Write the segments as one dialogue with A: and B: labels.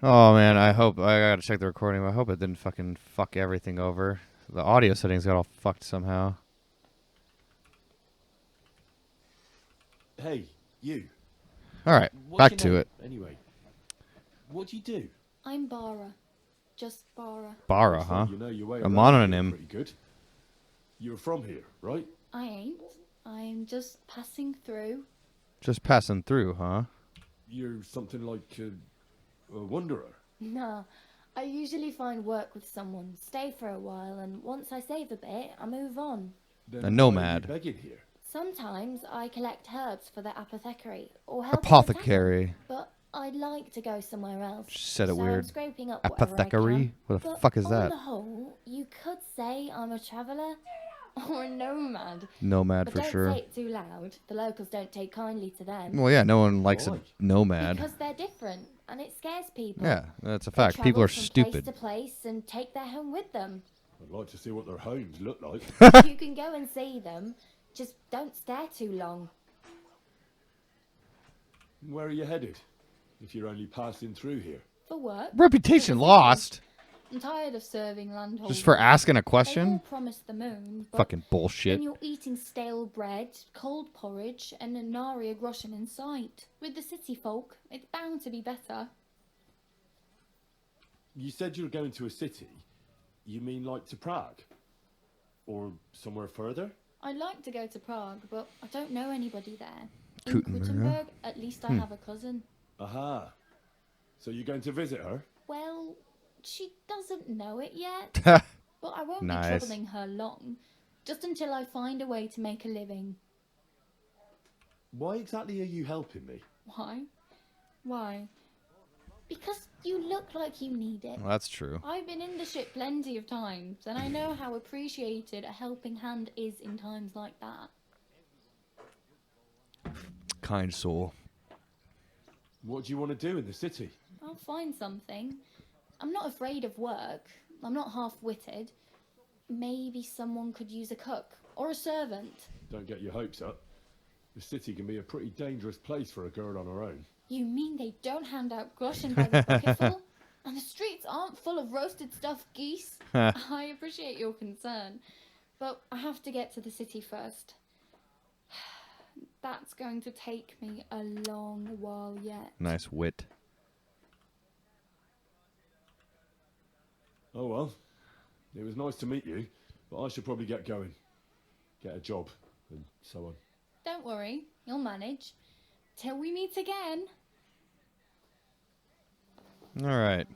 A: Oh man, I hope I gotta check the recording. I hope it didn't fucking fuck everything over. The audio settings got all fucked somehow.
B: Hey, you.
A: All right,
B: What's
A: back
B: your
A: to
B: name,
A: it.
B: anyway? What do you do?
C: I'm Bara. Just Bara.
A: Bara,
B: Looks
A: huh?
B: like you know your way
A: A
B: around here
A: mononym.
B: pretty good. You're from here, right?
C: I ain't. I'm just passing through.
A: Just passing through, huh?
B: You're something like a wanderer.
C: Nah. I usually find work with someone, stay for a while, and once I save a bit, I move on.
B: Then
A: A
B: why are you
A: nomad.
B: begging here?
C: Sometimes I collect herbs for the apothecary or help in the tavern,
A: Apothecary.
C: but I'd like to go somewhere else.
A: She said it
C: so
A: weird.
C: I'm scraping up whatever I
A: Apothecary?
C: can.
A: What the
C: But
A: fuck is
C: on
A: that?
C: the whole, you could say I'm a traveller or a nomad.
A: Nomad
C: But
A: for
C: don't
A: sure.
C: say it too loud. The locals don't take kindly to them.
A: Well, yeah, no one likes a
B: Why?
A: nomad.
C: Because they're different, and it scares people.
A: Yeah, that's a
C: They
A: fact. People
C: travel
A: are
C: from
A: stupid.
C: place to place and take their home with them.
B: I'd like to see what their homes look like.
C: You can go and see them, just don't stare too long.
B: Where are you headed? If you're only passing through here.
C: For work.
A: Reputation
C: For the
A: lost.
C: city. I'm tired of serving landholders.
A: Just for asking a
C: They all
A: question?
C: promise the moon, but
A: Fucking bullshit.
C: then you're eating stale bread, cold porridge, and a nary a groschen in sight. With the city folk, it's bound to be better.
B: You said you were going to a city. You mean like to Prague? Or somewhere further?
C: I'd like to go to Prague, but I don't know anybody there. In
A: Kuttenberg,
C: Kuttenberg, at least I have a cousin.
B: Aha. So you're going to visit her?
C: Well, she doesn't know it yet,
A: huh?
C: but I won't
A: Nice.
C: be troubling her long. Just until I find a way to make a living.
B: Why exactly are you helping me?
C: Why? Why? Because you look like you need it.
A: Well, that's true.
C: I've been in the ship plenty of times, and I know how appreciated a helping hand is in times like that.
A: Kind soul.
B: What do you want to do in the city?
C: I'll find something. I'm not afraid of work. I'm not half-witted. Maybe someone could use a cook or a servant.
B: Don't get your hopes up. The city can be a pretty dangerous place for a girl on her own.
C: You mean they don't hand out groschen by the bucketful? And the streets aren't full of roasted stuffed geese? I appreciate your concern, but I have to get to the city first. That's going to take me a long while yet.
A: Nice wit.
B: Oh well. It was nice to meet you, but I should probably get going. Get a job, and so on.
C: Don't worry, you'll manage. Till we meet again.
A: All right.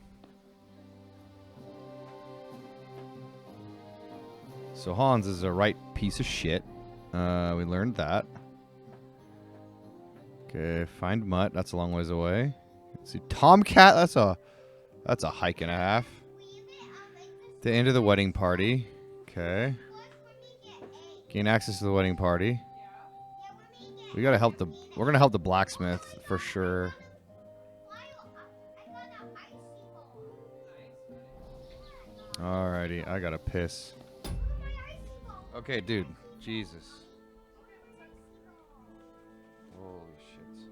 A: So Hans is a right piece of shit. We learned that. Okay, find Mutt. That's a long ways away. Let's see, Tomcat. That's a hike and a half. The end of the wedding party. Okay. Gain access to the wedding party. We're gonna help the blacksmith for sure. Alrighty, I gotta piss. Okay, dude. Jesus. Holy shit.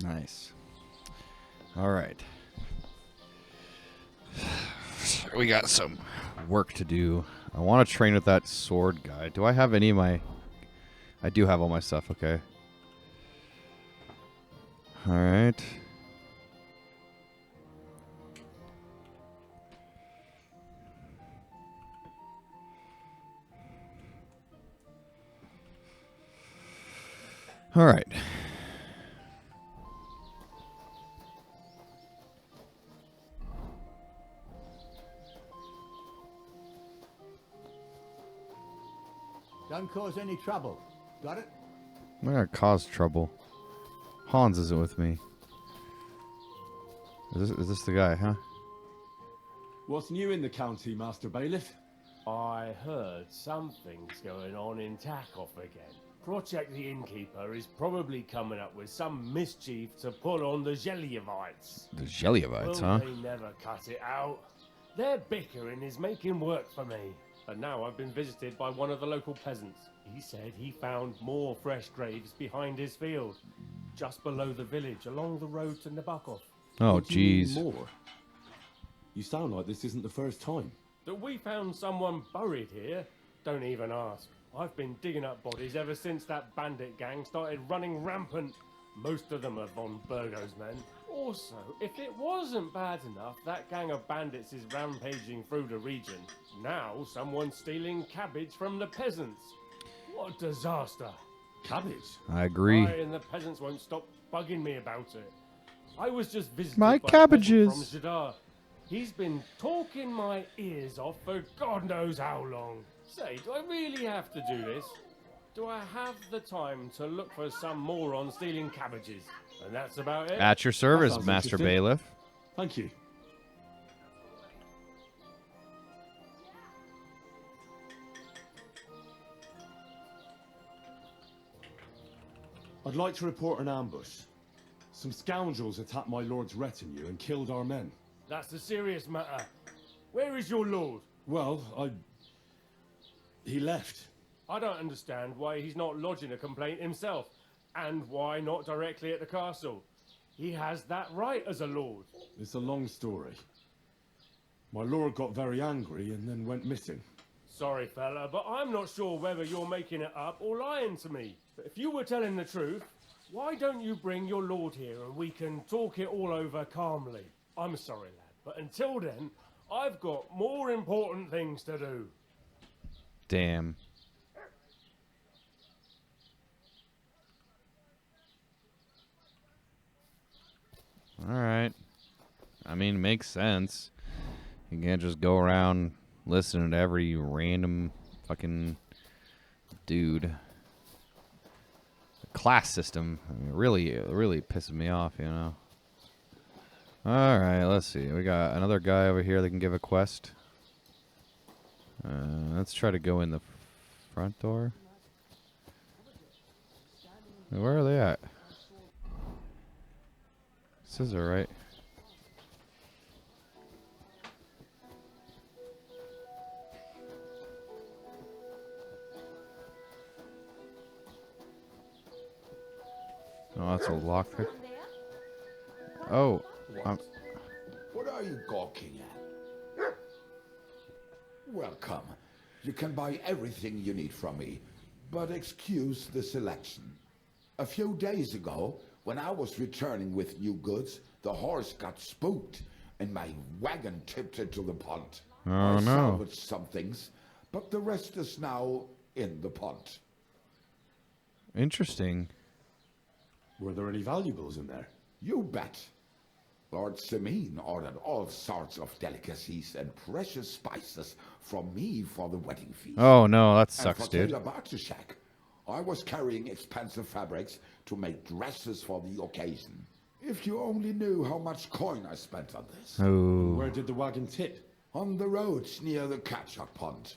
A: Nice. All right. We got some work to do. I want to train with that sword guy. Do I have any of my... I do have all my stuff, okay. All right. All right.
D: Don't cause any trouble. Got it?
A: I'm not gonna cause trouble. Hans isn't with me. Is this the guy, huh?
B: What's new in the county, Master Bailiff?
E: I heard something's going on in Takoff again. Project the Innkeeper is probably coming up with some mischief to pull on the Zhelyevites.
A: The Zhelyevites,
E: Well,
A: huh?
E: they never cut it out. Their bickering is making work for me. And now I've been visited by one of the local peasants. He said he found more fresh graves behind his field, just below the village, along the road to Nabokov.
A: Oh,
B: What do you mean
A: jeez.
B: more? You sound like this isn't the first time.
E: That we found someone buried here? Don't even ask. I've been digging up bodies ever since that bandit gang started running rampant. Most of them are von Burgo's men. Also, if it wasn't bad enough, that gang of bandits is rampaging through the region. Now someone's stealing cabbage from the peasants. What a disaster.
B: Cabbage?
A: I agree.
E: Aye, and the peasants won't stop bugging me about it. I was just visited
A: My
E: by a peasant
A: cabbages.
E: from Jadar. He's been talking my ears off for God knows how long. Say, do I really have to do this? Do I have the time to look for some moron stealing cabbages? And that's about it.
A: At your service,
B: sounds
A: Master
B: interesting.
A: Bailiff.
B: Thank you. I'd like to report an ambush. Some scoundrels attacked my lord's retinue and killed our men.
E: That's a serious matter. Where is your lord?
B: Well, he left.
E: I don't understand why he's not lodging a complaint himself, and why not directly at the castle. He has that right as a lord.
B: It's a long story. My lord got very angry and then went missing.
E: Sorry, fella, but I'm not sure whether you're making it up or lying to me. But if you were telling the truth, why don't you bring your lord here and we can talk it all over calmly? I'm sorry, lad, but until then, I've got more important things to do.
A: Damn. All right. I mean, makes sense. You can't just go around listening to every random fucking dude. The class system, I mean, really pisses me off, you know. All right, let's see. We got another guy over here that can give a quest. Let's try to go in the front door. Where are they at? Scissor, right? Oh, that's a lockpick. Oh,
F: What are you gawking at? Welcome. You can buy everything you need from me, but excuse the selection. A few days ago, when I was returning with new goods, the horse got spooked and my wagon tipped into the pond.
A: Oh,
F: I
A: no.
F: salvaged some things, but the rest is now in the pond.
A: interesting.
B: Were there any valuables in there?
F: You bet. Lord Simeon ordered all sorts of delicacies and precious spices from me for the wedding feast.
A: Oh no, that
F: And
A: sucks,
F: for
A: dude.
F: Taylor Bartuszek, I was carrying expensive fabrics to make dresses for the occasion. If you only knew how much coin I spent on this.
A: Oh,
B: Where did the wagon tip?
F: On the roads near the Katchak Pond,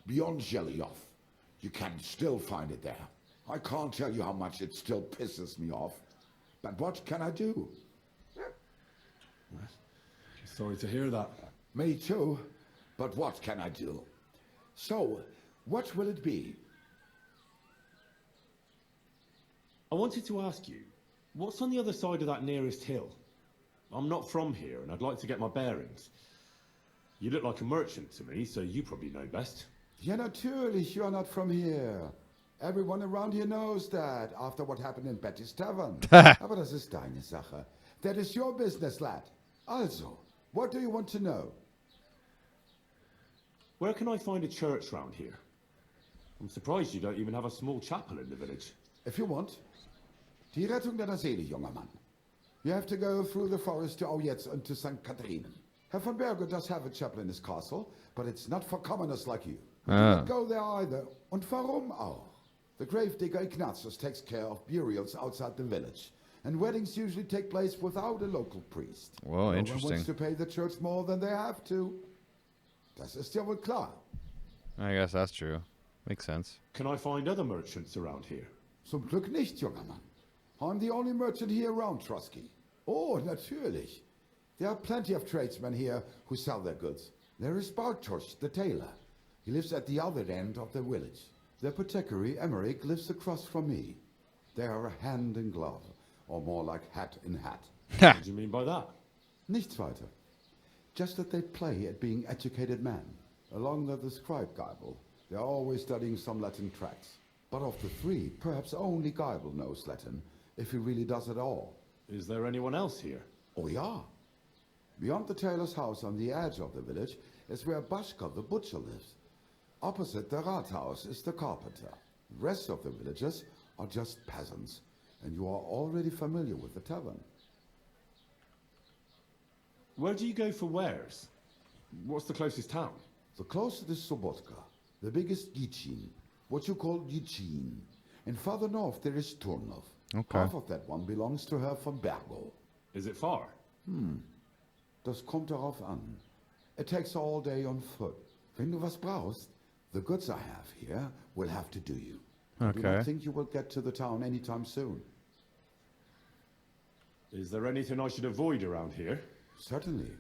F: beyond Zhelyev. You can still find it there. I can't tell you how much it still pisses me off. But what can I do?
B: Sorry to hear that.
F: Me too. But what can I do? So, what will it be?
B: I wanted to ask you, What's on the other side of that nearest hill? I'm not from here, and I'd like to get my bearings. You look like a merchant to me, so you probably know best.
F: Ja, natürlich, you are not from here. Everyone around here knows that, after what happened in Betty's Tavern. Aber das ist deine Sache. That is your business, lad. Also, what do you want to know?
B: Where can I find a church round here? I'm surprised you don't even have a small chapel in the village.
F: If you want. Die Rettung deiner Seele, junger Mann. You have to go through the forest to Aujetz and to St. Catharinen. Herr von Berger does have a chapel in his castle, but it's not for commoners like you. You do not go there either. Und warum auch? The gravedigger Ignatius takes care of burials outside the village, and weddings usually take place without a local priest.
A: Whoa,
F: No one
A: interesting.
F: wants to pay the church more than they have to. Das ist ja wohl klar.
A: I guess that's true. Makes sense.
B: Can I find other merchants around here?
F: Zum Glück nicht, junger Mann. I'm the only merchant here around, Trusky. Oh, natürlich. There are plenty of tradesmen here who sell their goods. There is Bartosz, the tailor. He lives at the other end of the village. The apothecary, Emmerich, lives across from me. They are hand in glove, or more like hat in hat.
B: What do you mean by that?
F: Nichts weiter. Just that they play at being educated men. Along with the scribe Geibel, they are always studying some Latin tracts. But of the three, perhaps only Geibel knows Latin, if he really does at all.
B: Is there anyone else here?
F: Oh ja. Beyond the tailor's house on the edge of the village is where Bashka the butcher lives. Opposite the Rathaus is the carpenter. The rest of the villagers are just peasants, and you are already familiar with the tavern.
B: Where do you go for wares? What's the closest town?
F: The closest is Sobotka, the biggest Gichin, what you call Gichin. And farther north there is Turnov.
A: Okay.
F: Half of that one belongs to Herr von Bergo.
B: Is it far?
F: Das kommt darauf an. It takes all day on foot. Wenn du was brauchst, the goods I have here will have to do you. I do
A: Okay.
F: not think you will get to the town anytime soon.
B: Is there anything I should avoid around here?
F: Certainly.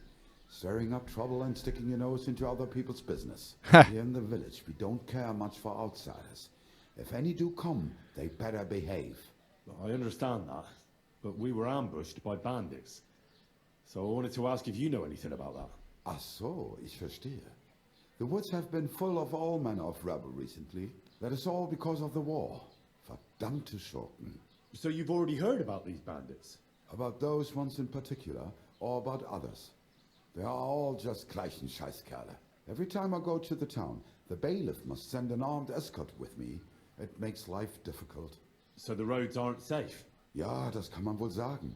F: Stirring up trouble and sticking your nose into other people's business. Here in the village, we don't care much for outsiders. If any do come, they better behave.
B: I understand that, but we were ambushed by bandits. So I wanted to ask if you know anything about that.
F: Ach so, ich verstehe. The woods have been full of all manner of rebel recently. That is all because of the war. Verdammte Schurken.
B: So you've already heard about these bandits?
F: About those ones in particular, or about others. They are all just gleichen Scheißkerle. Every time I go to the town, the bailiff must send an armed escort with me. It makes life difficult.
B: So the roads aren't safe?
F: Ja, das kann man wohl sagen.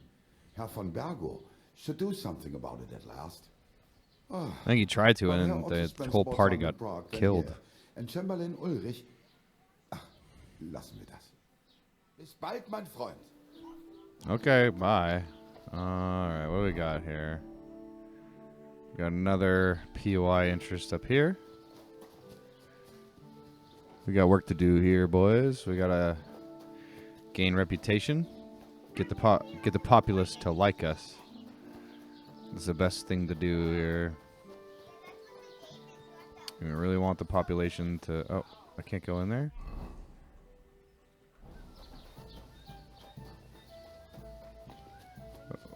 F: Herr von Bergo should do something about it at last.
A: I think he tried to,
F: But Herr
A: and
F: Otto
A: the
F: spends
A: whole
F: more
A: party
F: time in
A: got
F: Prague than
A: killed.
F: here. And Chamberlain Ulrich... Ach, lassen wir das. Bis bald, mein Freund.
A: Okay, bye. Alright, what do we got here? We got another POI interest up here. We got work to do here, boys. We gotta gain reputation. Get the populace to like us. It's the best thing to do here. We really want the population to... Oh, I can't go in there?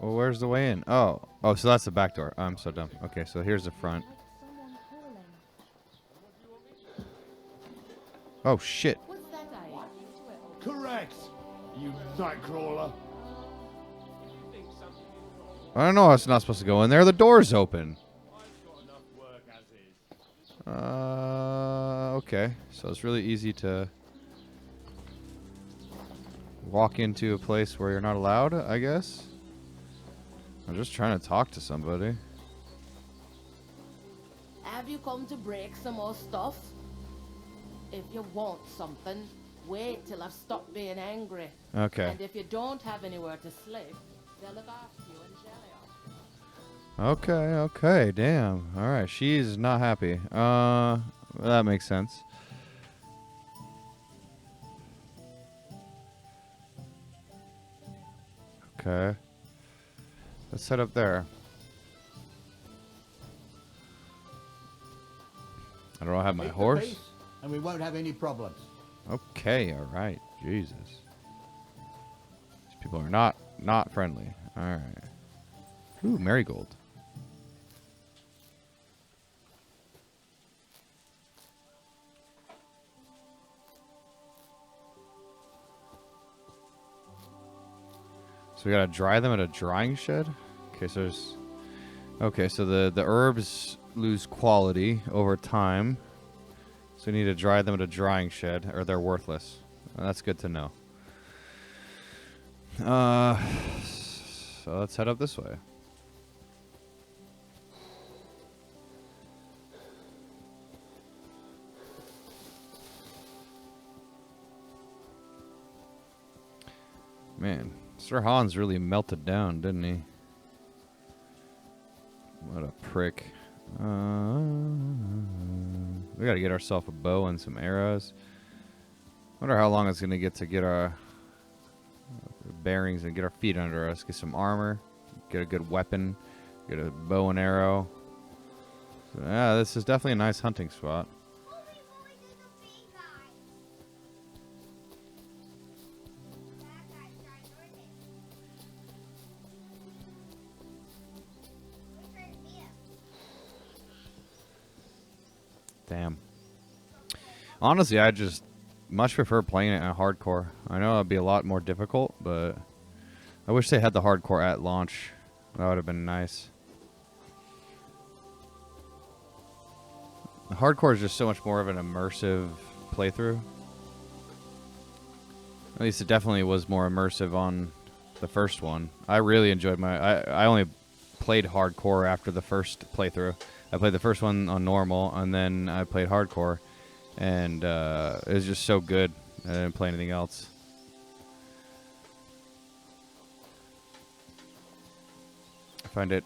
A: Well, where's the way in? Oh, so that's the back door. I'm so dumb. Okay, so here's the front.
C: Someone calling.
A: Oh, shit.
C: What's that I?
B: Correct! You nightcrawler!
A: I don't know. It's not supposed to go in there. The door's open. Okay. So it's really easy to walk into a place where you're not allowed, I guess. I'm just trying to talk to somebody.
G: Have you come to break some more stuff? If you want something, wait till I've stopped being angry.
A: Okay.
G: And if you don't have anywhere to sleep, they'll look after you in jail.
A: Okay. Damn. All right. She's not happy. That makes sense. Okay. Let's head up there. I don't have my
D: Keep the
A: horse.
D: peace, and we won't have any problems.
A: Okay, all right. Jesus. These people are not Not friendly. All right. Ooh, marigold. So we gotta dry them at a drying shed. Okay, so there's. Okay, so the herbs lose quality over time. So we need to dry them at a drying shed, or they're worthless. That's good to know. So let's head up this way. Man, Sir Hans really melted down, didn't he? What a prick. We gotta get ourselves a bow and some arrows. Wonder how long it's gonna get to get our bearings and get our feet under us. Get some armor, get a good weapon, get a bow and arrow. So, yeah, this is definitely a nice hunting spot. Damn. Honestly, I just much prefer playing it in hardcore. I know it'd be a lot more difficult, but I wish they had the hardcore at launch. That would have been nice. The hardcore is just so much more of an immersive playthrough. At least it definitely was more immersive on the first one. I really enjoyed I only played hardcore after the first playthrough. I played the first one on normal, and then I played hardcore, and it was just so good. I didn't play anything else. I find it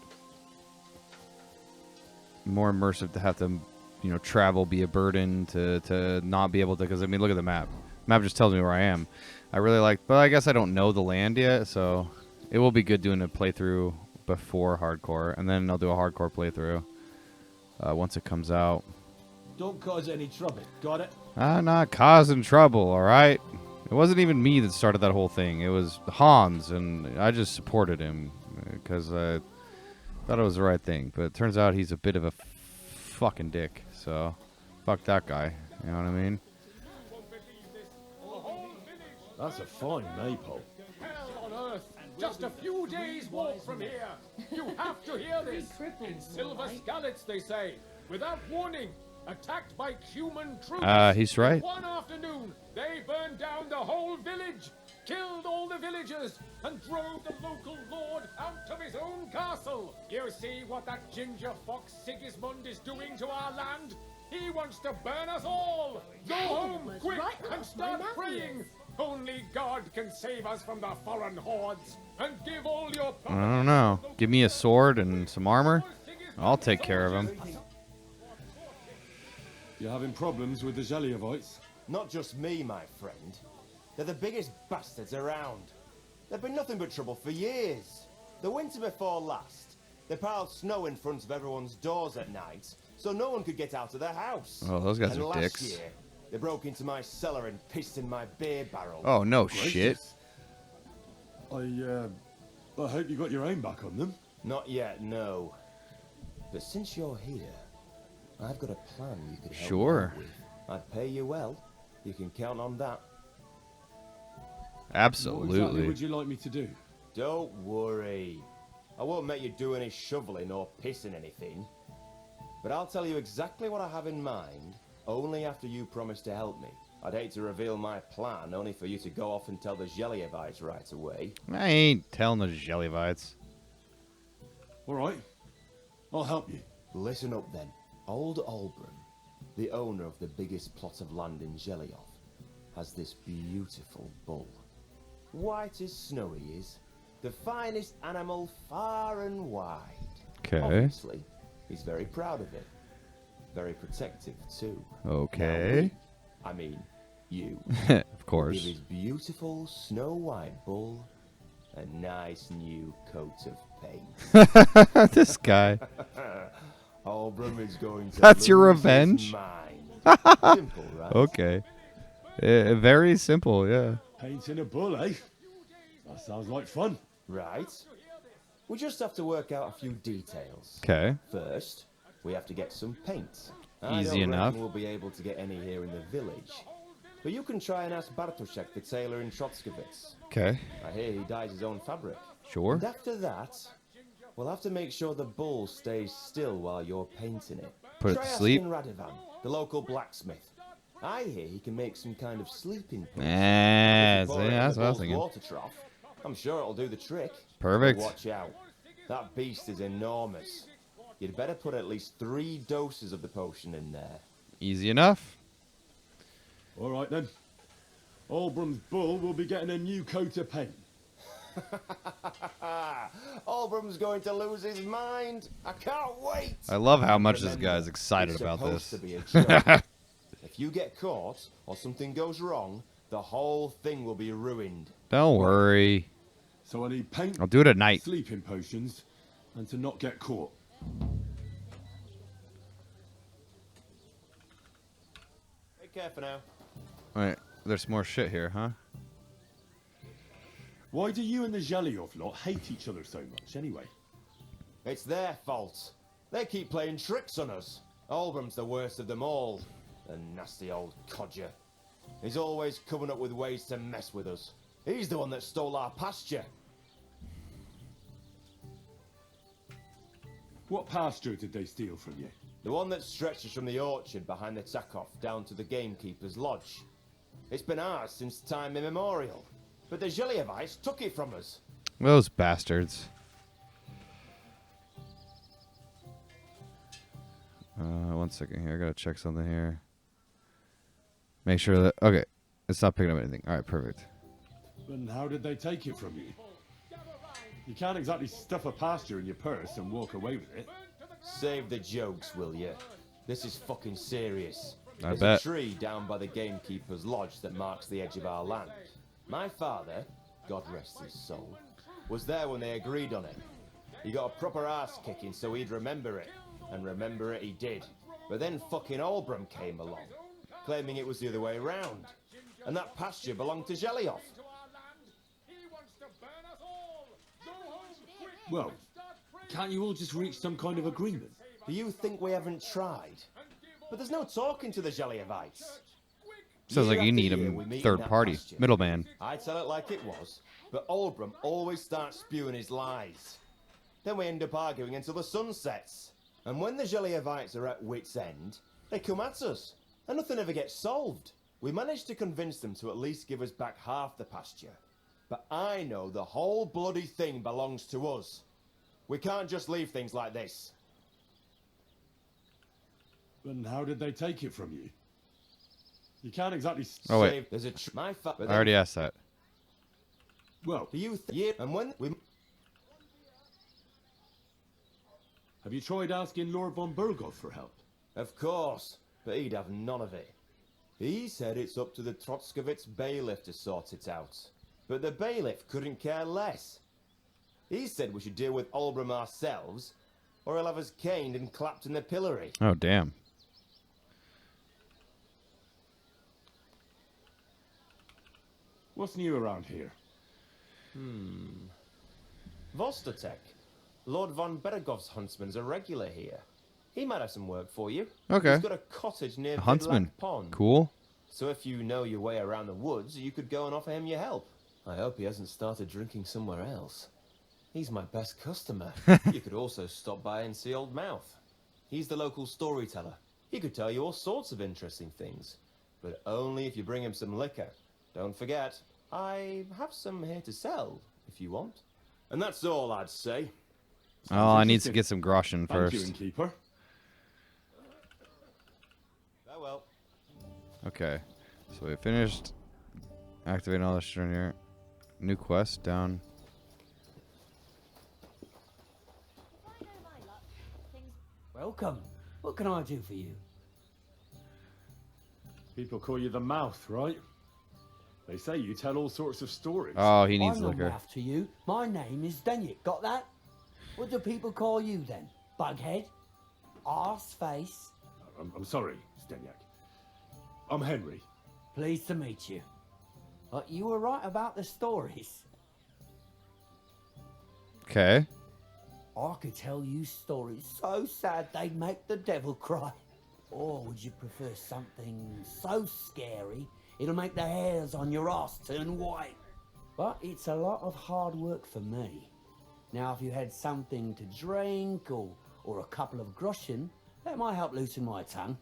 A: more immersive to have to, you know, travel be a burden, to not be able to, because I mean, look at the map. The map just tells me where I am. I really like, but I guess I don't know the land yet, so it will be good doing a playthrough before hardcore, and then I'll do a hardcore playthrough. Once it comes out.
D: Don't cause any trouble. Got it?
A: I'm not causing trouble, alright? It wasn't even me that started that whole thing. It was Hans, and I just supported him because I thought it was the right thing. But it turns out he's a bit of a fucking dick, so fuck that guy. You know what I mean?
B: That's a fine maypole.
E: Hell on earth! Just a few days' walk from here. You have to hear this. In Silver Skallets, they say, without warning, attacked by human troops.
A: He's right.
E: One afternoon, they burned down the whole village, killed all the villagers, and drove the local lord out of his own castle. You see what that ginger fox Sigismund is doing to our land? He wants to burn us all. Go home, quick, and start praying. Only God can save us from the foreign hordes, and give all your...
A: I don't know. Give me a sword and some armor. I'll take care of him.
B: You're having problems with the Zhelievites?
H: Not just me, my friend. They're the biggest bastards around. They've been nothing but trouble for years. The winter before last, they piled snow in front of everyone's doors at night, so no one could get out of their house.
A: Oh, those guys
H: and
A: are
H: last
A: dicks.
H: year, they broke into my cellar and pissed in my beer barrel.
A: Oh, no shit.
B: I hope you got your aim back on them.
H: Not yet, no. But since you're here, I've got a plan you could help
A: Sure.
H: me out with. I'd pay you well. You can count on that.
B: What exactly
A: Absolutely.
B: would you like me to do?
H: Don't worry. I won't make you do any shoveling or pissing anything. But I'll tell you exactly what I have in mind, only after you promise to help me. I'd hate to reveal my plan, only for you to go off and tell the Zhelievites right away.
A: I ain't telling the Zhelievites.
B: All right, I'll help you.
H: Listen up then. Old Olbram, the owner of the biggest plot of land in Zhelioth, has this beautiful bull. White as snow he is. The finest animal far and wide.
A: Okay.
H: Obviously, he's very proud of it. Very protective, too.
A: Okay.
H: Now, I mean, you.
A: Of course.
H: Give his beautiful snow-white bull a nice new coat of paint.
A: This guy.
H: Olbram is going to
A: That's your
H: lose his
A: revenge?
H: mind. Simple, right?
A: Okay. Very simple, yeah.
B: Painting a bull, eh? That sounds like fun.
H: Right. We just have to work out a few details.
A: Okay.
H: First, we have to get some paint.
A: Easy
H: I don't
A: enough.
H: reckon we'll be able to get any here in the village. But you can try and ask Bartoszek, the tailor in Trotskovitz.
A: Okay.
H: I hear he dyes his own fabric.
A: Sure.
H: And after that, we'll have to make sure the bull stays still while you're painting it.
A: Put it
H: Try
A: to sleep.
H: asking Radovan, the local blacksmith. I hear he can make some kind of sleeping post.
A: Yeah,
H: If you pour it in
A: that's
H: the
A: what I was
H: bull's
A: thinking.
H: water trough, I'm sure it'll do the trick.
A: Perfect.
H: But watch out. That beast is enormous. You'd better put at least 3 doses of the potion in there.
A: Easy enough.
B: All right then. Albrum's bull will be getting a new coat of paint.
H: Albrum's going to lose his mind. I can't wait.
A: I love how much this
H: Remember,
A: guy's excited
H: it's
A: about
H: supposed
A: this.
H: to be a joke. If you get caught or something goes wrong, the whole thing will be ruined.
A: Don't worry.
B: So I need paint,
A: I'll do it at night.
B: sleeping potions, and to not get caught.
H: Take care for now.
A: Wait, there's more shit here, huh?
B: Why do you and the Zhelyov lot hate each other so much anyway?
H: It's their fault. They keep playing tricks on us. Albrum's the worst of them all. The nasty old codger. He's always coming up with ways to mess with us. He's the one that stole our pasture.
B: What pasture did they steal from you?
H: The one that stretches from the orchard behind the Tsakov down to the gamekeeper's lodge. It's been ours since time immemorial. But the Zhelyevites took it from us.
A: Those bastards. One second here. I gotta check something here. Make sure that... Okay. It's not picking up anything. Alright, perfect.
B: And how did they take it from you? You can't exactly stuff a pasture in your purse and walk away with it.
H: Save the jokes, will you? This is fucking serious.
A: I
H: There's
A: bet.
H: a tree down by the gamekeeper's lodge that marks the edge of our land. My father, God rest his soul, was there when they agreed on it. He got a proper ass kicking so he'd remember it. And remember it he did. But then fucking Albrum came along, claiming it was the other way around. And that pasture belonged to Zhelyov.
B: Well, can't you all just reach some kind of agreement?
H: Do you think we haven't tried? But there's no talking to the Zhelyevites.
A: Sounds like
H: Year
A: you
H: after
A: need
H: year,
A: a
H: we meet in
A: third
H: that
A: party.
H: pasture.
A: Middleman.
H: I tell it like it was, but Albrum always starts spewing his lies. Then we end up arguing until the sun sets. And when the Zhelyevites are at wit's end, they come at us, and nothing ever gets solved. We managed to convince them to at least give us back half the pasture. But I know the whole bloody thing belongs to us. We can't just leave things like this.
B: And how did they take it from you? You can't exactly...
A: Oh, wait.
H: There's a my fa-
A: I already asked that.
B: Well,
H: Do you yeah, and when we
B: have you tried asking Lord von Burgov for help?
H: Of course, but he'd have none of it. He said it's up to the Trotskovitz bailiff to sort it out. But the bailiff couldn't care less. He said we should deal with Albrum ourselves, or he'll have us caned and clapped in the pillory.
A: Oh, damn.
B: What's new around here?
H: Vostotek, Lord von Beregov's huntsman's a regular here. He might have some work for you.
A: Okay.
H: He's got a cottage near
A: A huntsman.
H: Vidlac Pond.
A: Cool.
H: So if you know your way around the woods, you could go and offer him your help. I hope he hasn't started drinking somewhere else. He's my best customer. You could also stop by and see Old Mouth. He's the local storyteller. He could tell you all sorts of interesting things. But only if you bring him some liquor. Don't forget, I have some here to sell, if you want. And that's all I'd say.
A: Oh, I need to
B: interesting.
A: get some Groshen
B: Thank you,
A: first.
B: innkeeper.
H: Farewell.
A: Okay. So we finished activating all this shit in here. New quest down.
I: Welcome. What can I do for you?
B: People call you the Mouth, right? They say you tell all sorts of stories.
A: Oh, he needs
I: I'm not
A: liquor.
I: Mouth to you. My name is Denyek. Got that? What do people call you then? Bughead? Arse face?
B: I'm sorry, Stenyak. I'm Henry.
I: Pleased to meet you. But you were right about the stories.
A: Okay.
I: I could tell you stories so sad they'd make the devil cry. Or would you prefer something so scary it'll make the hairs on your ass turn white? But it's a lot of hard work for me. Now, if you had something to drink or a couple of groschen, that might help loosen my tongue.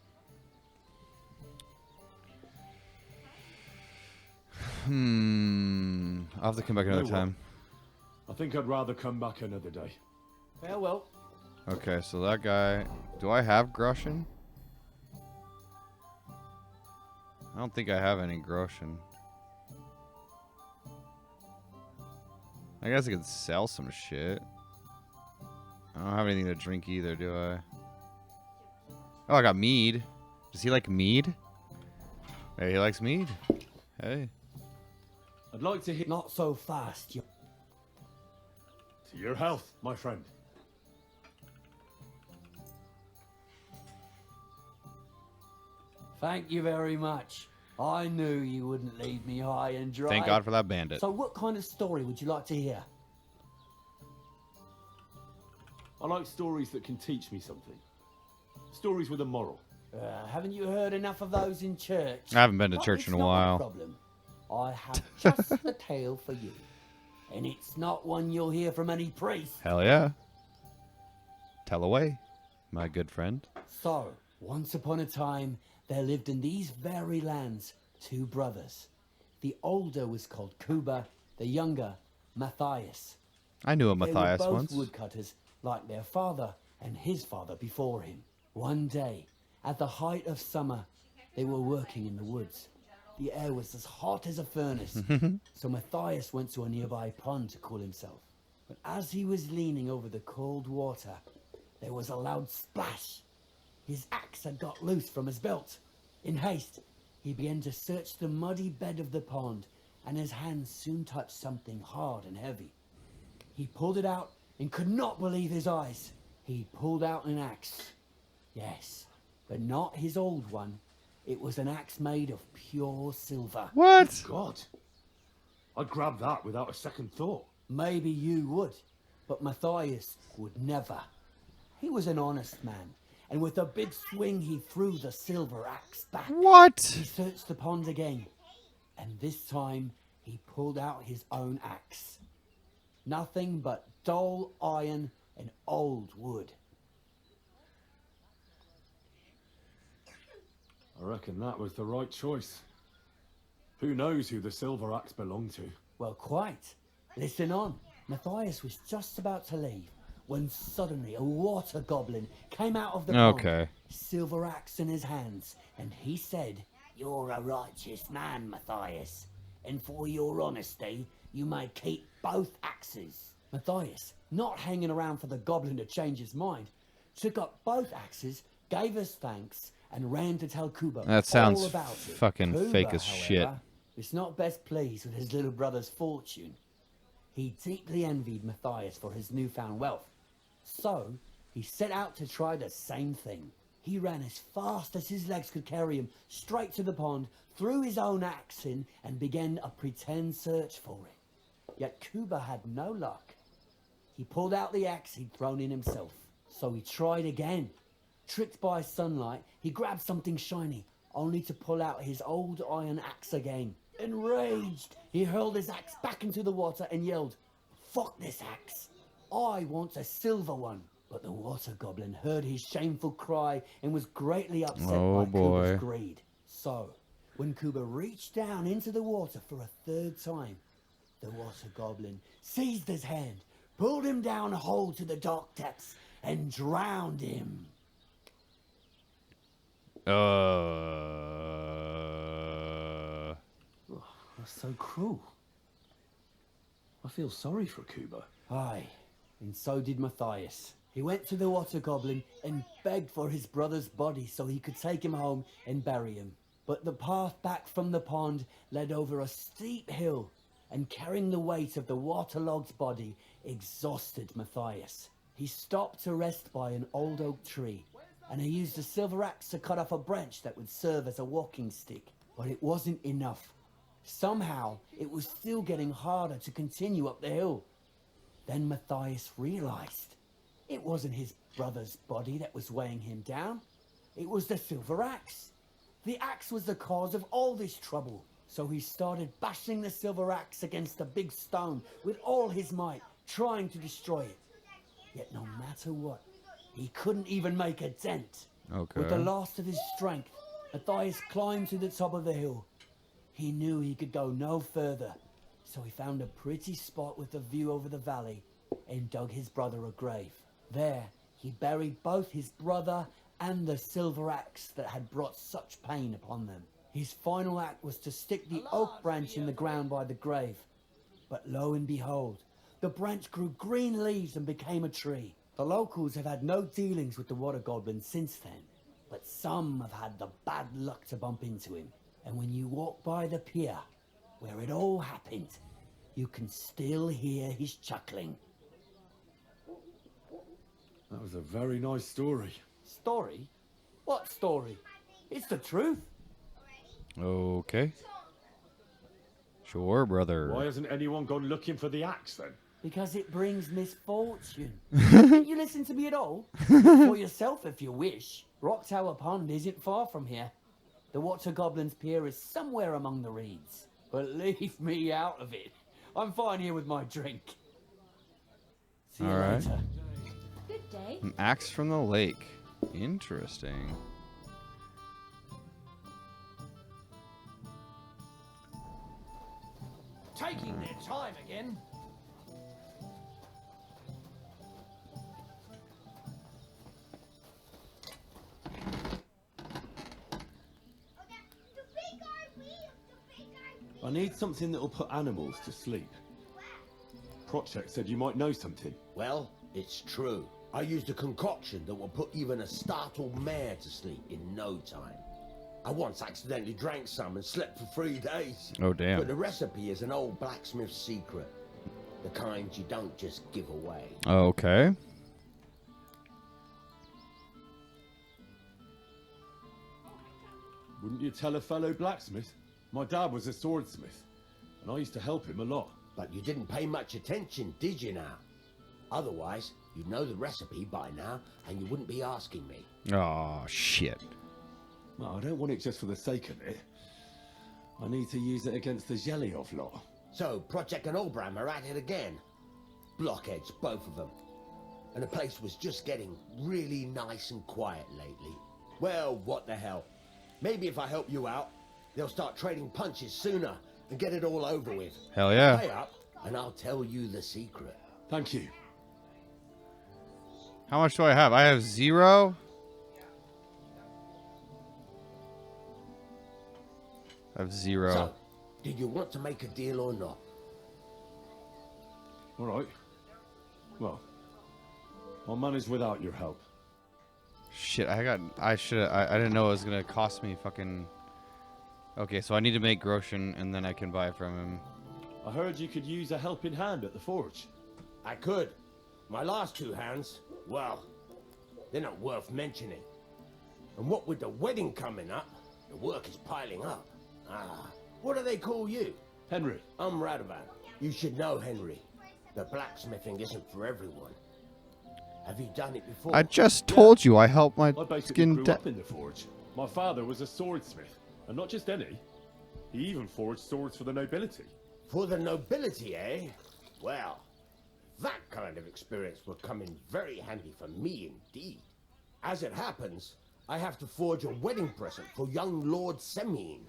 A: I'll have to come back another
B: No,
A: time.
B: I think I'd rather come back another day.
I: Farewell.
A: Okay, so that guy... Do I have groschen? I don't think I have any groschen. I guess I could sell some shit. I don't have anything to drink either, do I? Oh, I got mead. Does he like mead? Hey, he likes mead. Hey.
B: I'd like to hear...
I: Not so fast, you...
B: To your health, my friend.
I: Thank you very much. I knew you wouldn't leave me high and dry.
A: Thank God for that bandit.
I: So what kind of story would you like to hear?
B: I like stories that can teach me something. Stories with a moral.
I: Haven't you heard enough of those in church?
A: I haven't been to
I: But
A: church
I: it's
A: in a
I: not
A: while.
I: Problem. I have just the tale for you. And it's not one you'll hear from any priest.
A: Hell yeah. Tell away, my good friend.
I: So, once upon a time, there lived in these very lands 2 brothers. The older was called Kuba, the younger, Matthias.
A: I knew a
I: They
A: Matthias
I: were both
A: once.
I: woodcutters, like their father and his father before him. One day, at the height of summer, they were working in the woods. The air was as hot as a furnace, so Matthias went to a nearby pond to cool himself. But as he was leaning over the cold water, there was a loud splash. His axe had got loose from his belt. In haste, he began to search the muddy bed of the pond, and his hands soon touched something hard and heavy. He pulled it out and could not believe his eyes. He pulled out an axe. Yes, but not his old one. It was an axe made of pure silver.
A: What?
B: God. I'd grab that without a second thought.
I: Maybe you would, but Matthias would never. He was an honest man, and with a big swing he threw the silver axe back.
A: What?
I: He searched the pond again, and this time he pulled out his own axe. Nothing but dull iron and old wood.
B: I reckon that was the right choice. Who knows who the silver axe belonged to?
I: Well, quite. Listen on. Matthias was just about to leave when suddenly a water goblin came out of the pond,
A: Okay.
I: silver axe in his hands, and he said, "You're a righteous man, Matthias, and for your honesty, you may keep both axes." Matthias, not hanging around for the goblin to change his mind, took up both axes, gave us thanks, and ran to tell Kuba
A: That sounds
I: all about it.
A: fucking
I: Kuba,
A: fake as shit.
I: however, was not best pleased with his little brother's fortune. He deeply envied Matthias for his newfound wealth. So, he set out to try the same thing. He ran as fast as his legs could carry him straight to the pond, threw his own axe in, and began a pretend search for it. Yet Kuba had no luck. He pulled out the axe he'd thrown in himself. So he tried again. Tricked by sunlight, he grabbed something shiny, only to pull out his old iron axe again. Enraged, he hurled his axe back into the water and yelled, "Fuck this axe! I want a silver one." But the water goblin heard his shameful cry and was greatly upset
A: Oh,
I: by
A: boy.
I: Kuba's greed. So, when Kuba reached down into the water for a third time, the water goblin seized his hand, pulled him down a hole to the dark depths, and drowned him.
B: That's so cruel. I feel sorry for Kuba.
I: Aye, and so did Matthias. He went to the water goblin and begged for his brother's body so he could take him home and bury him. But the path back from the pond led over a steep hill, and carrying the weight of the waterlogged body exhausted Matthias. He stopped to rest by an old oak tree, and he used a silver axe to cut off a branch that would serve as a walking stick. But it wasn't enough. Somehow, it was still getting harder to continue up the hill. Then Matthias realized it wasn't his brother's body that was weighing him down. It was the silver axe. The axe was the cause of all this trouble. So he started bashing the silver axe against the big stone with all his might, trying to destroy it. Yet no matter what, he couldn't even make a dent.
A: Okay.
I: With the last of his strength, Matthias climbed to the top of the hill. He knew he could go no further, so he found a pretty spot with a view over the valley and dug his brother a grave. There, he buried both his brother and the silver axe that had brought such pain upon them. His final act was to stick the oak branch in the ground by the grave. But lo and behold, the branch grew green leaves and became a tree. The locals have had no dealings with the water goblin since then, but some have had the bad luck to bump into him. And when you walk by the pier, where it all happened, you can still hear his chuckling.
B: That was a very nice story.
I: Story? What story? It's the truth.
A: Okay. Sure, brother.
B: Why hasn't anyone gone looking for the axe then?
I: Because it brings misfortune. Didn't you listen to me at all? For yourself if you wish. Rock Tower Pond isn't far from here. The Water Goblin's Pier is somewhere among the reeds. But leave me out of it. I'm fine here with my drink. See you
A: Alright.
I: later.
C: Good day.
A: An axe from the lake. Interesting.
J: Taking their time again.
B: I need something that'll put animals to sleep. Project said you might know something.
J: Well, it's true. I used a concoction that will put even a startled mare to sleep in no time. I once accidentally drank some and slept for 3 days.
A: Oh, damn.
J: But the recipe is an old blacksmith's secret. The kind you don't just give away.
A: Okay.
B: Wouldn't you tell a fellow blacksmith? My dad was a swordsmith, and I used to help him a lot.
J: But you didn't pay much attention, did you now? Otherwise, you'd know the recipe by now, and you wouldn't be asking me.
A: Oh, shit.
B: Well, I don't want it just for the sake of it. I need to use it against the Zhelyov lot.
J: So, Project and Olbram are at it again. Blockheads, both of them. And the place was just getting really nice and quiet lately. Well, what the hell. Maybe if I help you out, they'll start trading punches sooner and get it all over with.
A: Hell yeah.
J: Pay up, and I'll tell you the secret.
B: Thank you.
A: How much do I have? I have 0. I have 0.
J: So, do you want to make a deal or not?
B: All right. Well, I'll manage without your help.
A: Shit, I didn't know it was gonna cost me fucking. Okay, so I need to make Groshen and then I can buy it from him.
B: I heard you could use a helping hand at the forge.
J: I could. My last 2 hands, well, they're not worth mentioning. And what with the wedding coming up, the work is piling up. Ah, what do they call you?
B: Henry.
J: I'm Radovan. You should know, Henry. The blacksmithing isn't for everyone. Have you done it before?
A: I just told you I helped my
B: I basically
A: skin.
B: grew up in the forge. My father was a swordsmith, and not just any. He even forged swords for the nobility.
J: For the nobility, eh? Well, that kind of experience will come in very handy for me indeed. As it happens, I have to forge a wedding present for young Lord Semine.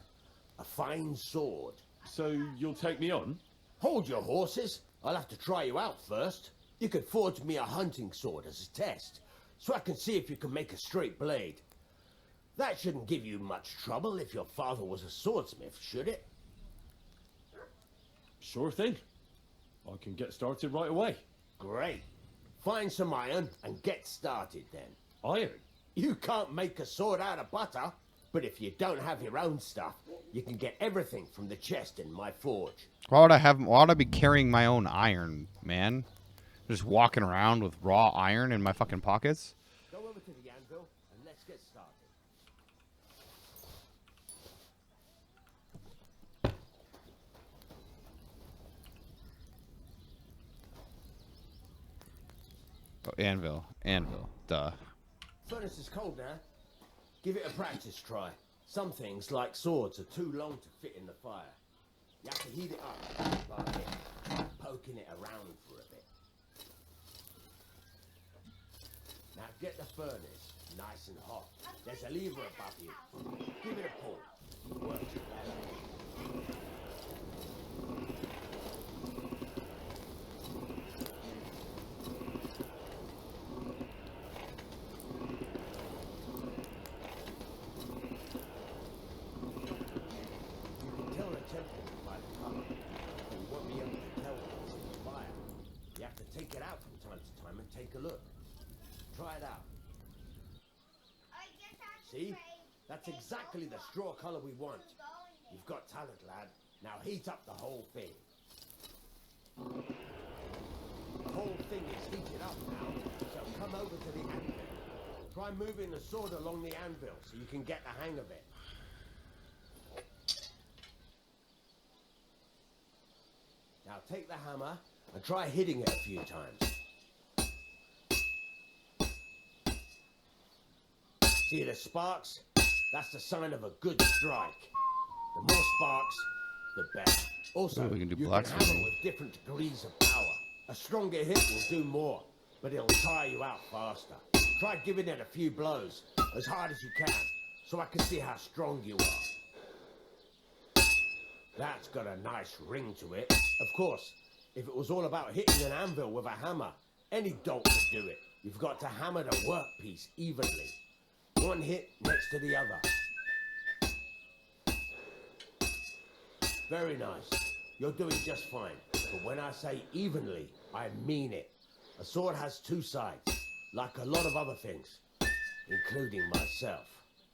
J: A fine sword.
B: So you'll take me on?
J: Hold your horses. I'll have to try you out first. You could forge me a hunting sword as a test, so I can see if you can make a straight blade. That shouldn't give you much trouble if your father was a swordsmith, should it?
B: Sure thing. I can get started right away.
J: Great. Find some iron and get started then.
B: Iron?
J: You can't make a sword out of butter, but if you don't have your own stuff, you can get everything from the chest in my forge.
A: Why would I be carrying my own iron, man? Just walking around with raw iron in my fucking pockets?
J: Go over to the anvil and let's get started.
A: Oh, anvil. Anvil. Duh.
J: Furnace is cold now. Give it a practice try. Some things, like swords, are too long to fit in the fire. You have to heat it up like this, poking it around for a bit. Now get the furnace nice and hot. There's a lever above you. Give it a pull. Work your way up. Take it out from time to time and take a look. Try it out. See? That's exactly the straw color we want. You've got talent, lad. Now heat up the whole thing. The whole thing is heated up now, so come over to the anvil. Try moving the sword along the anvil so you can get the hang of it. Now take the hammer and try hitting it a few times. See the sparks? That's the sign of a good strike. The more sparks, the better. Also,
A: Ooh, we can do
J: you can
A: blacksmithing.
J: hammer with different degrees of power. A stronger hit will do more, but it'll tire you out faster. Try giving it a few blows, as hard as you can, so I can see how strong you are. That's got a nice ring to it. Of course, if it was all about hitting an anvil with a hammer, any dolt could do it. You've got to hammer the workpiece evenly. One hit next to the other. Very nice. You're doing just fine. But when I say evenly, I mean it. A sword has two sides, like a lot of other things, including myself.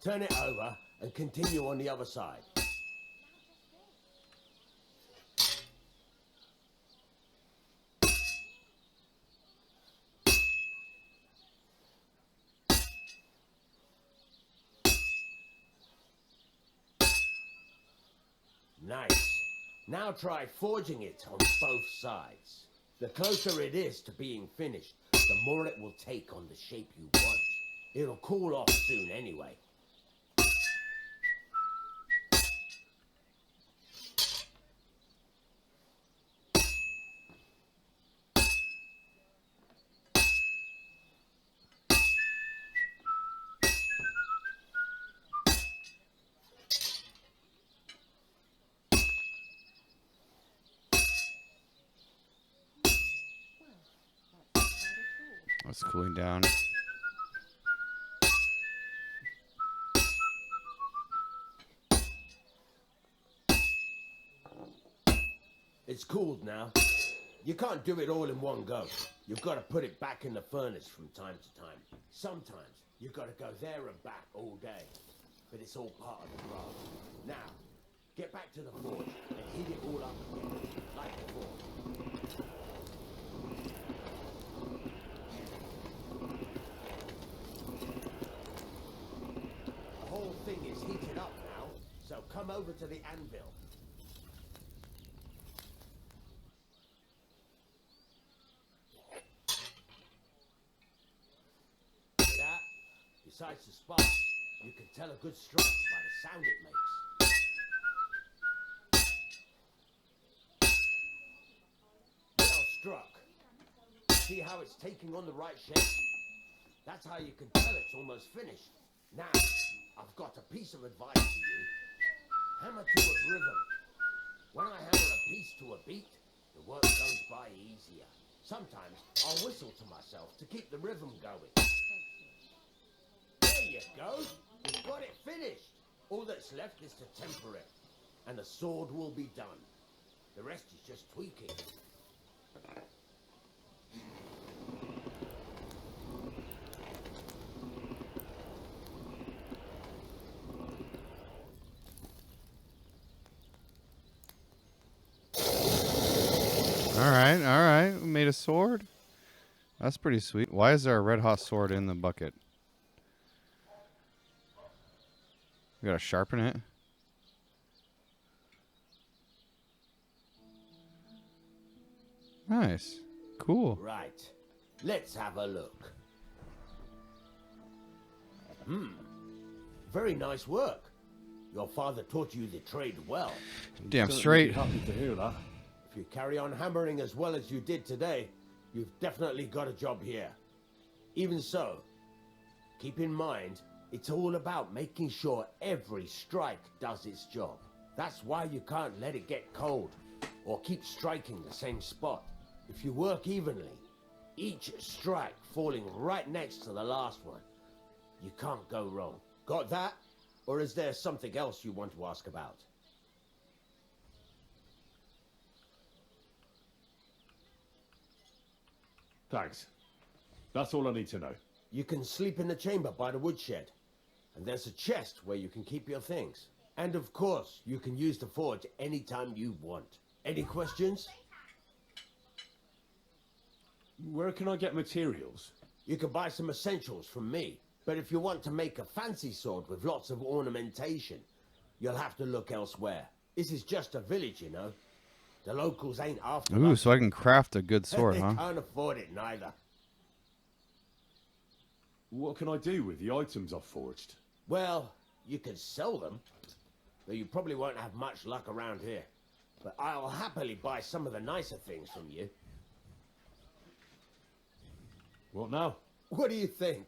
J: Turn it over and continue on the other side. Nice. Now try forging it on both sides. The closer it is to being finished, the more it will take on the shape you want. It'll cool off soon anyway.
A: It's cooling down.
J: It's cooled now. You can't do it all in one go. You've got to put it back in the furnace from time to time. Sometimes you've got to go there and back all day. But it's all part of the craft. Now, get back to the forge and heat it all up again, like before. The whole thing is heated up now, so come over to the anvil. See that? Besides the sparks, you can tell a good strike by the sound it makes. Well struck. See how it's taking on the right shape? That's how you can tell it's almost finished. Now, I've got a piece of advice for you. Hammer to a rhythm. When I hammer a piece to a beat, the work goes by easier. Sometimes I'll whistle to myself to keep the rhythm going. There you go. You've got it finished. All that's left is to temper it, and the sword will be done. The rest is just tweaking.
A: All right. We made a sword. That's pretty sweet. Why is there a red hot sword in the bucket? We gotta sharpen it. Nice. Cool.
J: Right. Let's have a look. Very nice work. Your father taught you the trade well.
A: Damn
B: Certainly
A: straight.
B: Happy to hear that.
J: If you carry on hammering as well as you did today, you've definitely got a job here. Even so, keep in mind, it's all about making sure every strike does its job. That's why you can't let it get cold, or keep striking the same spot. If you work evenly, each strike falling right next to the last one, you can't go wrong. Got that? Or is there something else you want to ask about?
B: Thanks. That's all I need to know.
J: You can sleep in the chamber by the woodshed. And there's a chest where you can keep your things. And of course, you can use the forge anytime you want. Any questions?
B: Where can I get materials?
J: You can buy some essentials from me. But if you want to make a fancy sword with lots of ornamentation, you'll have to look elsewhere. This is just a village, you know. The locals ain't after
A: Ooh,
J: us.
A: so I can craft a good sword,
J: They
A: huh?
J: can't afford it neither.
B: What can I do with the items I've forged?
J: Well, you could sell them, though you probably won't have much luck around here. But I'll happily buy some of the nicer things from you.
B: What now?
J: What do you think?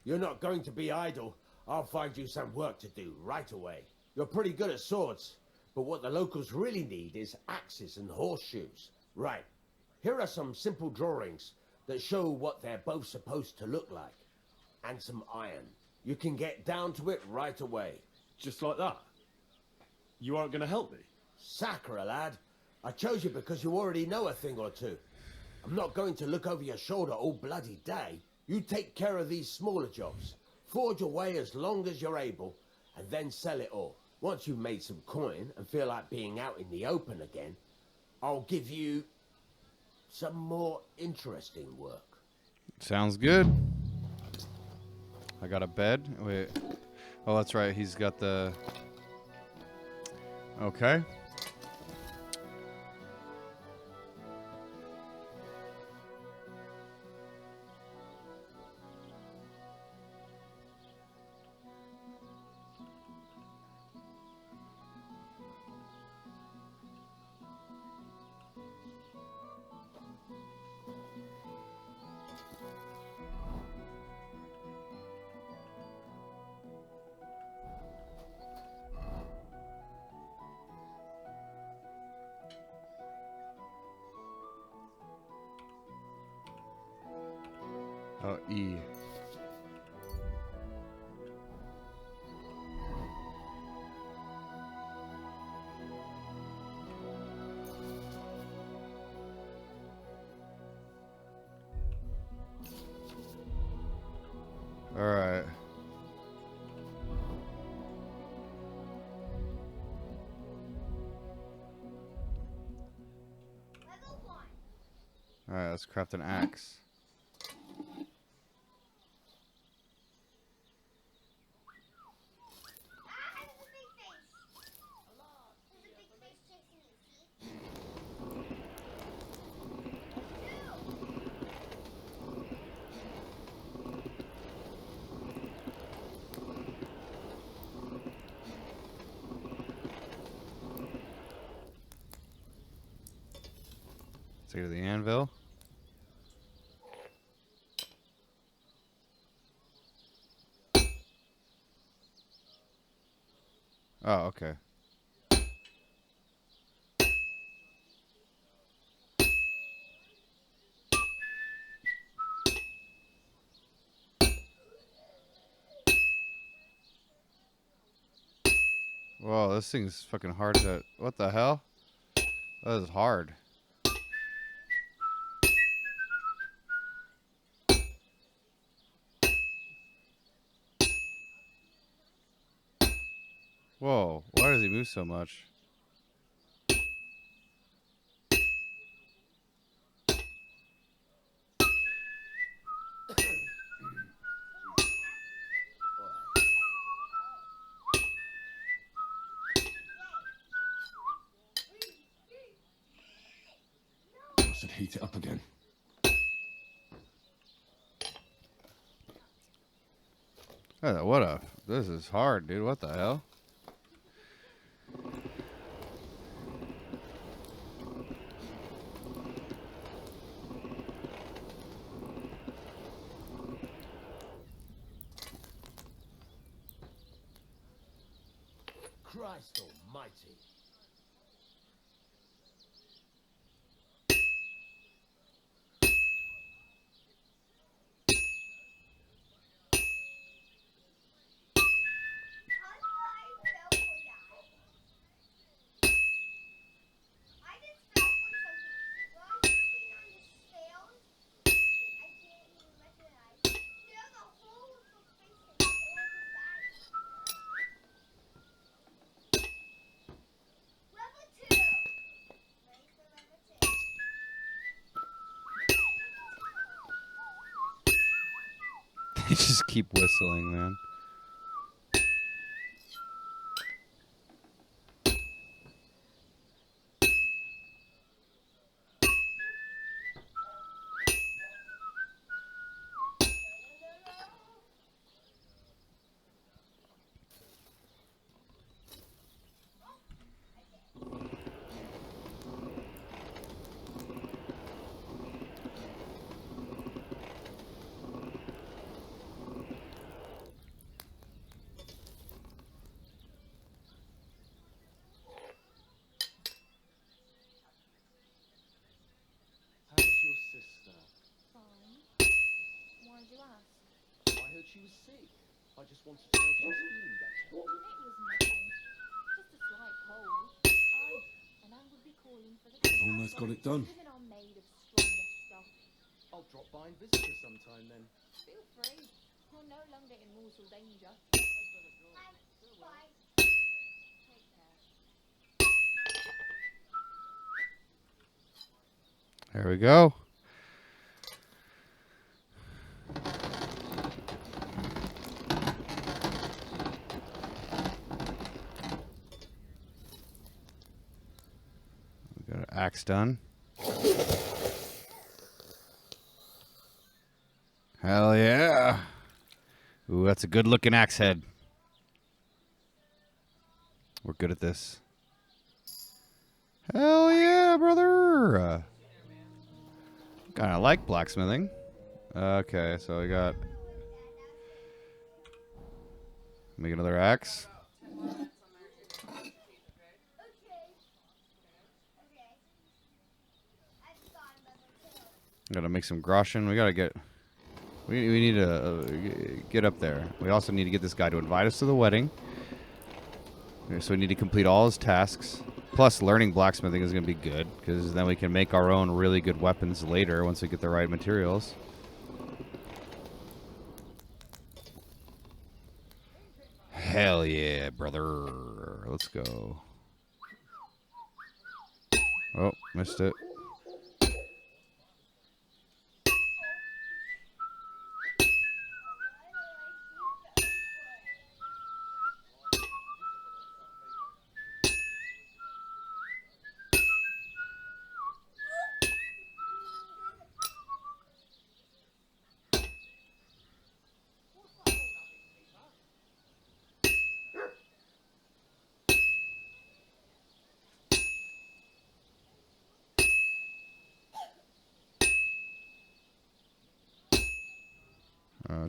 J: You're not going to be idle. I'll find you some work to do right away. You're pretty good at swords, but what the locals really need is axes and horseshoes. Right. Here are some simple drawings that show what they're both supposed to look like. And some iron. You can get down to it right away.
B: Just like that? You aren't going to help me?
J: Sacre, lad. I chose you because you already know a thing or two. I'm not going to look over your shoulder all bloody day. You take care of these smaller jobs. Forge away as long as you're able, and then sell it all. Once you've made some coin and feel like being out in the open again, I'll give you some more interesting work.
A: Sounds good. I got a bed. Wait. Oh, that's right. He's got the... Okay. Oh, E. All right. All right, let's craft an axe. Let's go to the anvil. Oh, okay. Whoa, this thing's fucking hard to... What the hell? That is hard. Whoa, why does he move so much?
B: I should heat it up again.
A: What a... This is hard, dude. What the hell?
J: Christ almighty.
A: They just keep whistling, man.
K: How's your sister?
C: Fine. Why did you ask?
K: I heard she was sick. I just wanted to know if she was feeling better.
C: It was nothing. Just a slight cold. And I would be calling for the
B: Almost got it done.
C: Even are made of stronger stuff.
K: I'll drop by and visit her sometime then.
C: Feel free. You're no longer in mortal danger. Take care.
A: There we go. We got an axe done. Hell yeah. Ooh, that's a good looking axe head. We're good at this. Hell yeah, brother. Kind of like blacksmithing. Okay, so we got... Make another axe. Gotta make some groschen. We gotta get... We need to get up there. We also need to get this guy to invite us to the wedding. Okay, so we need to complete all his tasks. Plus, learning blacksmithing is going to be good, because then we can make our own really good weapons later once we get the right materials. Hell yeah, brother. Let's go. Oh, missed it.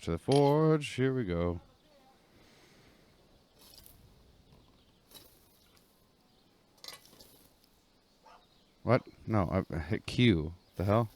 A: To the forge. Here we go. What? No, I hit Q. The hell?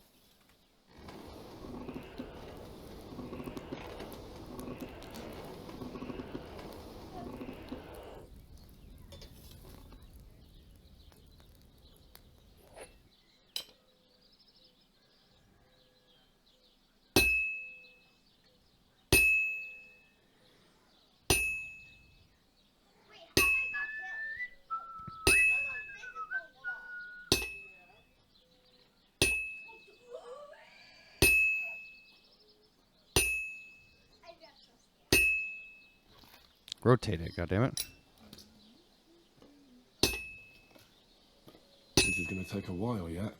A: Rotate it, goddammit.
B: This is going to take a while yet.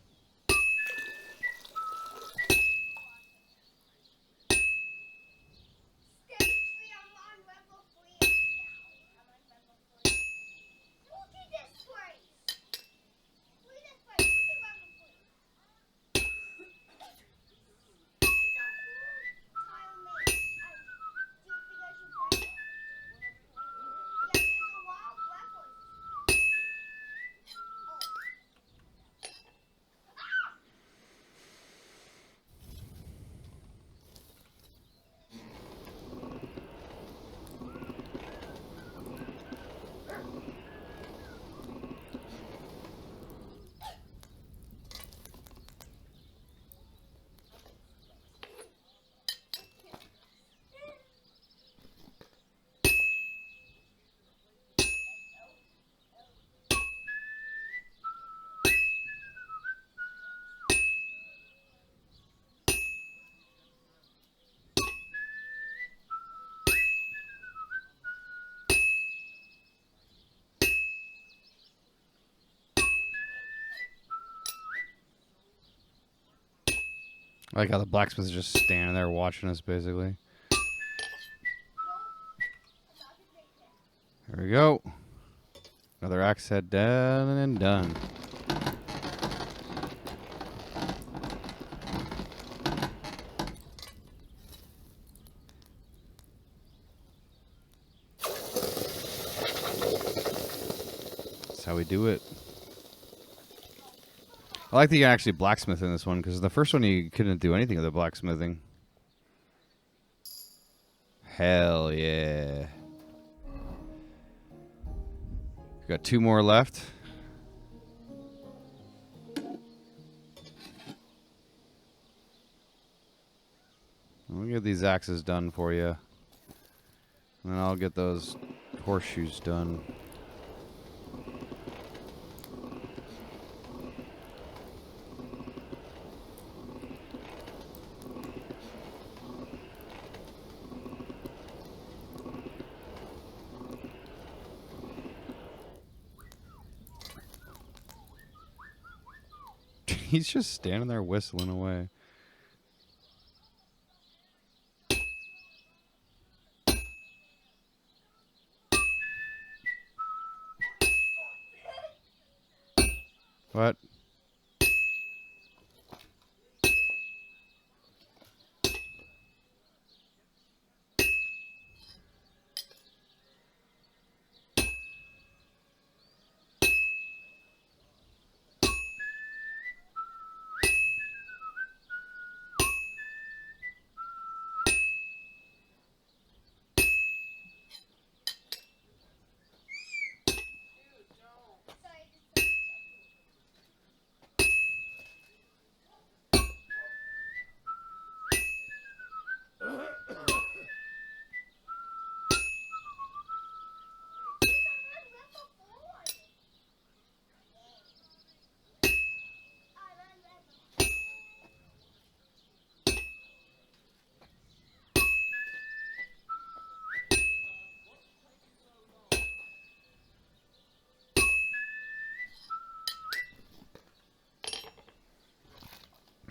A: I like how the blacksmith is just standing there watching us, basically. There we go. Another axe head down and done. That's how we do it. I like that you can actually blacksmith in this one, because the first one you couldn't do anything with the blacksmithing. Hell yeah. We got 2 more left. We'll get these axes done for you. And then I'll get those horseshoes done. He's just standing there whistling away. What?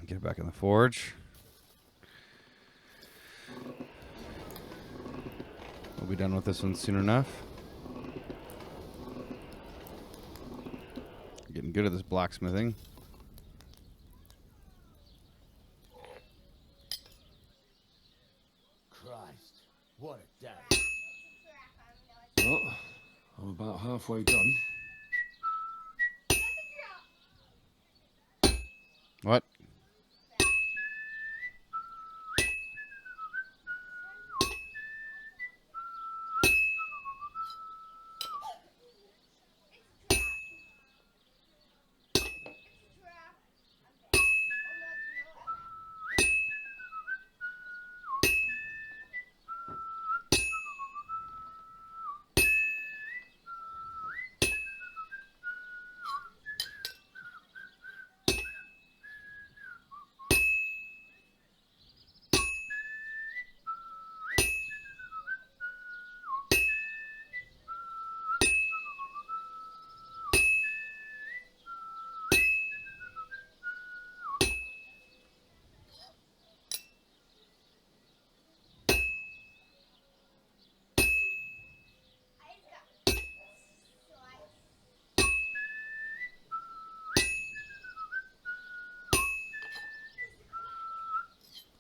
A: Get it back in the forge. We'll be done with this one soon enough. Getting good at this blacksmithing.
J: Christ, what a day.
B: Well, I'm about halfway done.
A: What?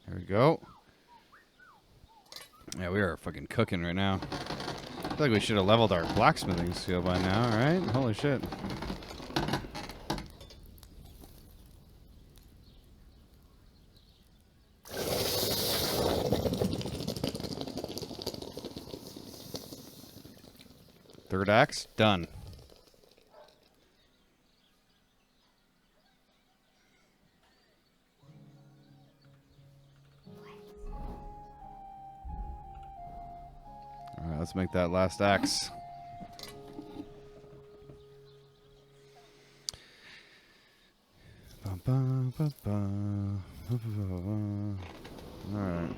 A: There we go. Yeah, we are fucking cooking right now. I feel like we should have leveled our blacksmithing skill by now, right? Holy shit. Third axe, done. All right, let's make that last axe. All right.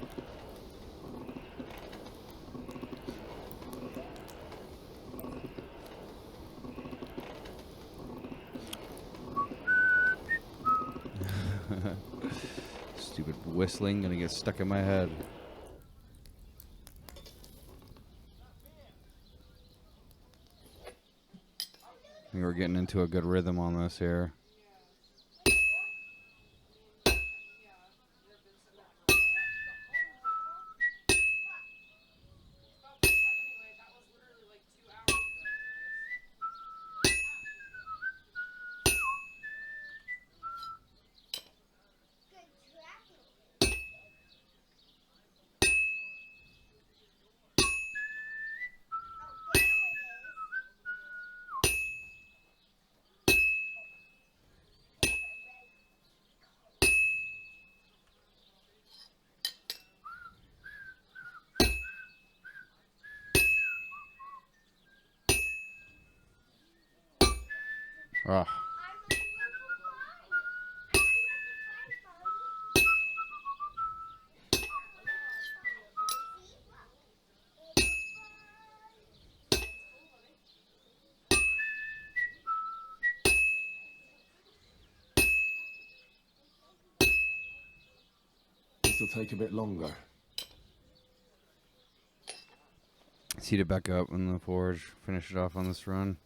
A: Stupid whistling gonna get stuck in my head. I think we're getting into a good rhythm on this here. Ah.
B: This'll take a bit longer.
A: Let's heat it back up in the forge. Finish it off on this run.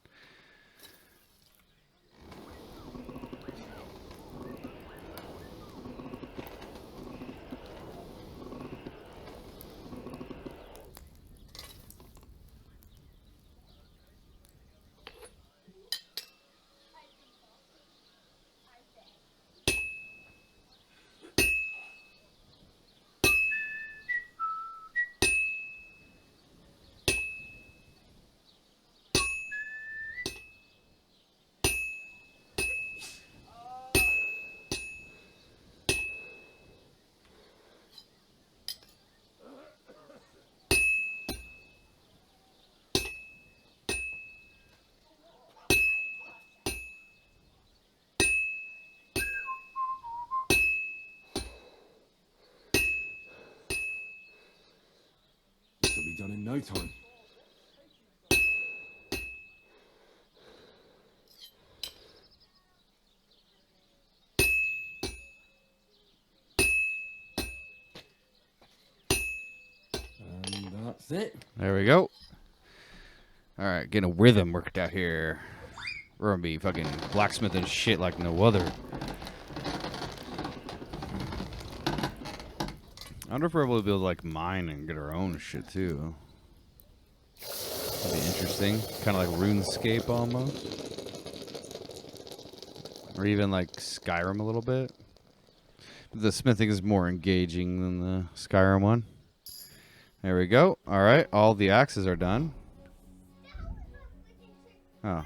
B: This'll be done in no time.
E: And that's it.
A: There we go. All right, getting a rhythm worked out here. We're gonna be fucking blacksmithing shit like no other. I wonder if we're able to build like mine and get our own shit too. That'd be interesting. Kind of like RuneScape almost. Or even like Skyrim a little bit. The smithing is more engaging than the Skyrim one. There we go. All right, all the axes are done. Oh.